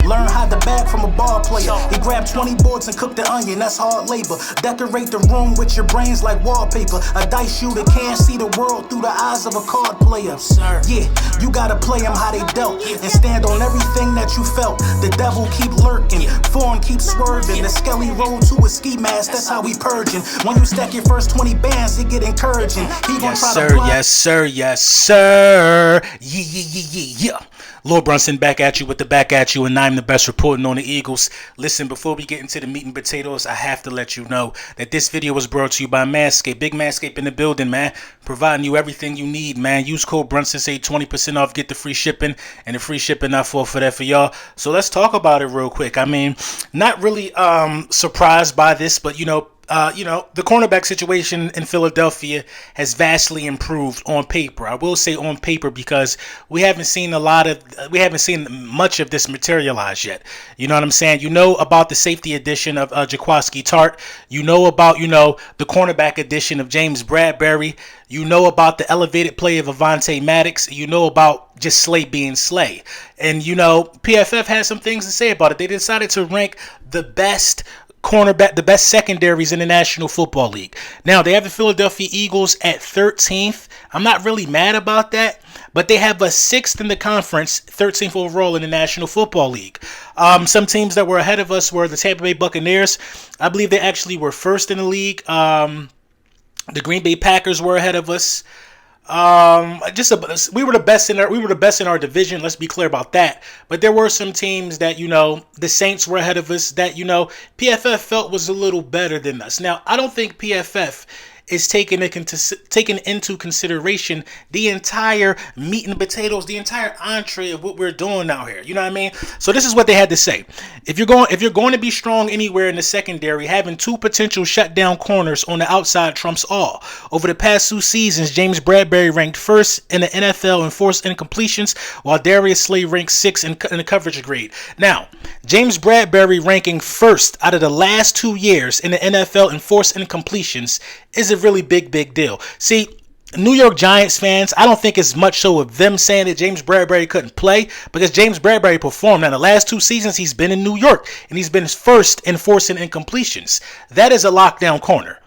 Learn how to bag from a ball player. He grabbed 20 boards and cooked the onion, that's hard labor. Decorate the room with your brains like wallpaper. A dice shooter can't see the world through the eyes of a card player. Yeah, you gotta play them how they dealt and stand on everything that you felt. The devil keep lurking, foreign keep swerving. The skelly roll to a ski mask, that's how we purging. When you stack your first 20 bands, it get encouraging. He gon' try to yes sir, yes sir. Yeah. Lord Brunson back at you with the back at you, and I'm the best reporting on the Eagles. Listen, before we get into the meat and potatoes, I have to let you know that this video was brought to you by Manscaped. Big Manscaped in the building, man. Providing you everything you need, man. Use code Brunson, save 20% off, get the free shipping, and the free shipping I fall for that for y'all. So let's talk about it real quick. I mean, not really surprised by this, but the cornerback situation in Philadelphia has vastly improved on paper. I will say on paper because we haven't seen much of this materialize yet. You know what I'm saying? You know about the safety addition of Jaquiski Tart. You know about, the cornerback addition of James Bradbury. You know about the elevated play of Avonte Maddox. You know about just Slay being Slay. And, PFF has some things to say about it. They decided to rank the best cornerback, the best secondaries in the National Football League. Now, they have the Philadelphia Eagles at 13th. I'm not really mad about that, but they have a 6th in the conference, 13th overall in the National Football League. Some teams that were ahead of us were the Tampa Bay Buccaneers. I believe they actually were first in the league. The Green Bay Packers were ahead of us. We were the best in our division. Let's be clear about that. But there were some teams that, the Saints were ahead of us that, PFF felt was a little better than us. Now, I don't think PFF is taking into consideration the entire meat and potatoes, the entire entree of what we're doing out here. You know what I mean? So this is what they had to say. If you're going to be strong anywhere in the secondary, having two potential shutdown corners on the outside trumps all. Over the past 2 seasons, James Bradbury ranked first in the NFL in forced incompletions, while Darius Slay ranked 6th in the coverage grade. Now, James Bradbury ranking first out of the last 2 years in the NFL in forced incompletions is a really big deal. See, New York Giants fans, I don't think it's much so of them saying that James Bradbury couldn't play, because James Bradbury performed. Now, the last 2 seasons he's been in New York, and he's been first in forcing incompletions. That is a lockdown corner.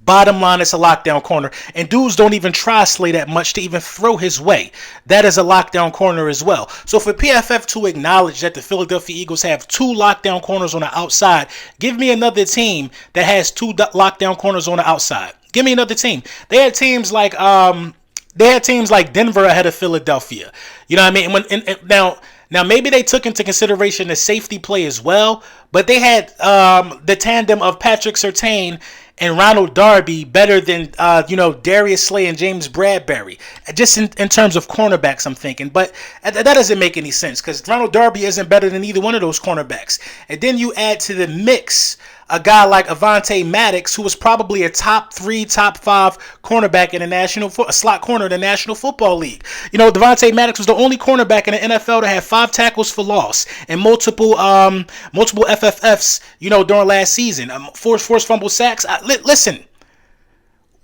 Bottom line, it's a lockdown corner. And dudes don't even try Slay that much to even throw his way. That is a lockdown corner as well. So for PFF to acknowledge that the Philadelphia Eagles have 2 lockdown corners on the outside, give me another team that has 2 lockdown corners on the outside. Give me another team. They had teams like Denver ahead of Philadelphia. You know what I mean? Now maybe they took into consideration the safety play as well, but they had the tandem of Patrick Surtain and Ronald Darby better than Darius Slay and James Bradbury, just in terms of cornerbacks, I'm thinking. But that doesn't make any sense, because Ronald Darby isn't better than either one of those cornerbacks. And then you add to the mix a guy like Avonte Maddox, who was probably a top 3, top 5 cornerback in a slot corner in the National Football League. Avonte Maddox was the only cornerback in the NFL to have 5 tackles for loss and multiple FFFs, during last season. Forced fumble sacks. Listen,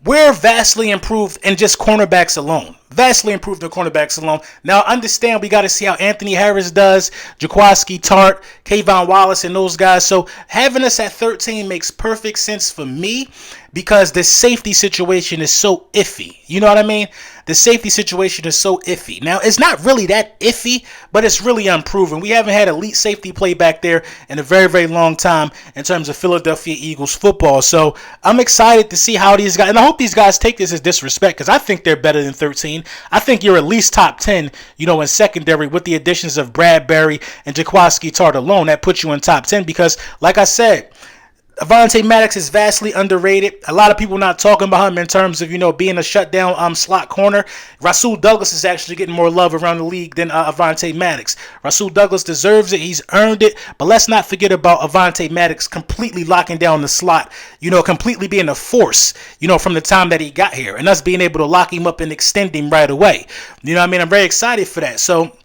we're vastly improved in just cornerbacks alone. Vastly improved in cornerbacks alone. Now, understand, we got to see how Anthony Harris does, Jaquiski Tart, Kayvon Wallace, and those guys. So having us at 13 makes perfect sense for me, because the safety situation is so iffy. You know what I mean? The safety situation is so iffy. Now, it's not really that iffy, but it's really unproven. We haven't had elite safety play back there in a very, very long time in terms of Philadelphia Eagles football. So I'm excited to see how these guys, and I hope these guys take this as disrespect, because I think they're better than 13. I think you're at least top 10, in secondary, with the additions of Bradbury and Jaquiski Tart alone. That puts you in top 10, because, like I said, Avonte Maddox is vastly underrated. A lot of people not talking about him in terms of, being a shutdown slot corner. Rasul Douglas is actually getting more love around the league than Avonte Maddox. Rasul Douglas deserves it. He's earned it. But let's not forget about Avonte Maddox completely locking down the slot, completely being a force, from the time that he got here, and us being able to lock him up and extend him right away. I'm very excited for that. So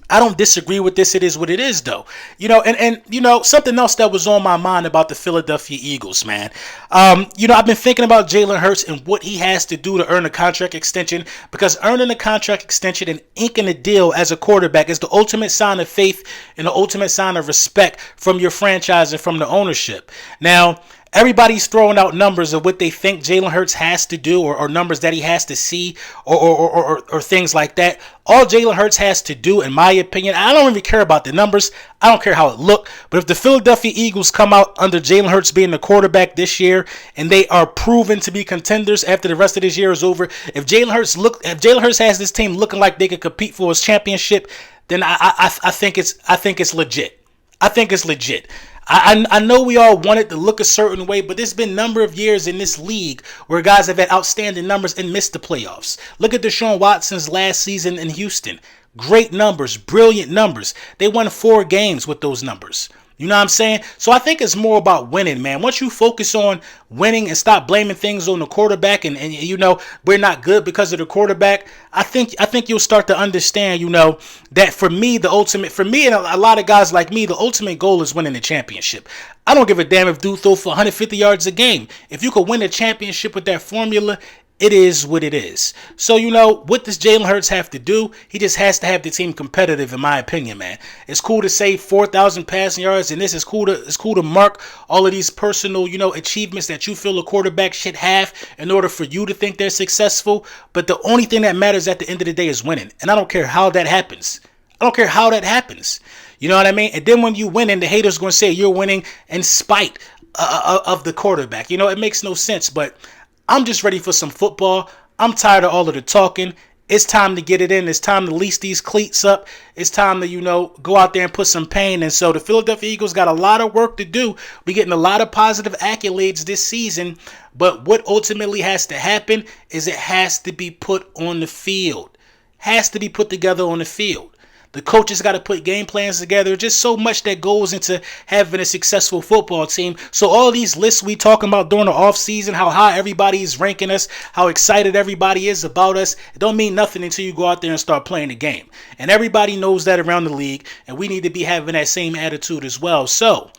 I don't disagree with this. It is what it is, though. Something else that was on my mind about the Philadelphia Eagles, man. I've been thinking about Jalen Hurts and what he has to do to earn a contract extension, because earning a contract extension and inking a deal as a quarterback is the ultimate sign of faith and the ultimate sign of respect from your franchise and from the ownership. Now, everybody's throwing out numbers of what they think Jalen Hurts has to do, or numbers that he has to see, or things like that. All Jalen Hurts has to do, in my opinion, I don't really care about the numbers. I don't care how it look. But if the Philadelphia Eagles come out under Jalen Hurts being the quarterback this year, and they are proven to be contenders after the rest of this year is over, if Jalen Hurts has this team looking like they could compete for his championship, then I think it's legit. I think it's legit. I know we all want it to look a certain way, but there's been a number of years in this league where guys have had outstanding numbers and missed the playoffs. Look at Deshaun Watson's last season in Houston. Great numbers, brilliant numbers. They won 4 games with those numbers. You know what I'm saying? So I think it's more about winning, man. Once you focus on winning and stop blaming things on the quarterback and we're not good because of the quarterback, I think you'll start to understand, that for me and a lot of guys like me, the ultimate goal is winning the championship. I don't give a damn if dude throw for 150 yards a game. If you could win a championship with that formula, it is what it is. So, what does Jalen Hurts have to do? He just has to have the team competitive, in my opinion, man. It's cool to say 4,000 passing yards, and this is cool to mark all of these personal, achievements that you feel a quarterback should have in order for you to think they're successful. But the only thing that matters at the end of the day is winning. And I don't care how that happens. You know what I mean? And then when you win, and the haters going to say you're winning in spite of the quarterback. It makes no sense, but I'm just ready for some football. I'm tired of all of the talking. It's time to get it in. It's time to lace these cleats up. It's time to, go out there and put some pain. And so the Philadelphia Eagles got a lot of work to do. We're getting a lot of positive accolades this season. But what ultimately has to happen is it has to be put on the field. Has to be put together on the field. The coaches got to put game plans together. Just so much that goes into having a successful football team. So all these lists we talking about during the offseason, how high everybody is ranking us, how excited everybody is about us, it don't mean nothing until you go out there and start playing the game. And everybody knows that around the league, and we need to be having that same attitude as well. So,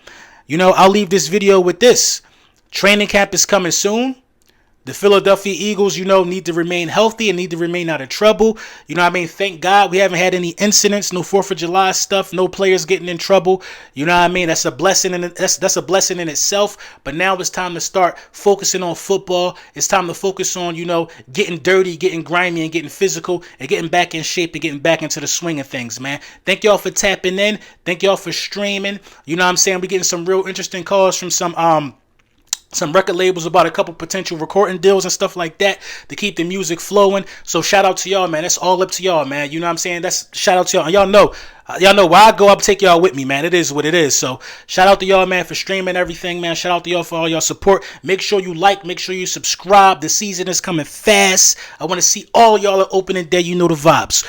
I'll leave this video with this. Training camp is coming soon. The Philadelphia Eagles, need to remain healthy and need to remain out of trouble. Thank God we haven't had any incidents, no 4th of July stuff, no players getting in trouble. That's a blessing, and that's a blessing in itself. But now it's time to start focusing on football. It's time to focus on, getting dirty, getting grimy, and getting physical, and getting back in shape and getting back into the swing of things, man. Thank y'all for tapping in. Thank y'all for streaming. We're getting some real interesting calls from some record labels about a couple potential recording deals and stuff like that to keep the music flowing. So shout out to y'all, man. That's all up to y'all, man. That's shout out to y'all. And y'all know where I go, I'll take y'all with me, man. It is what it is. So shout out to y'all, man, for streaming everything, man. Shout out to y'all for all y'all support. Make sure you like, make sure you subscribe. The season is coming fast. I want to see all y'all at opening day. You know the vibes.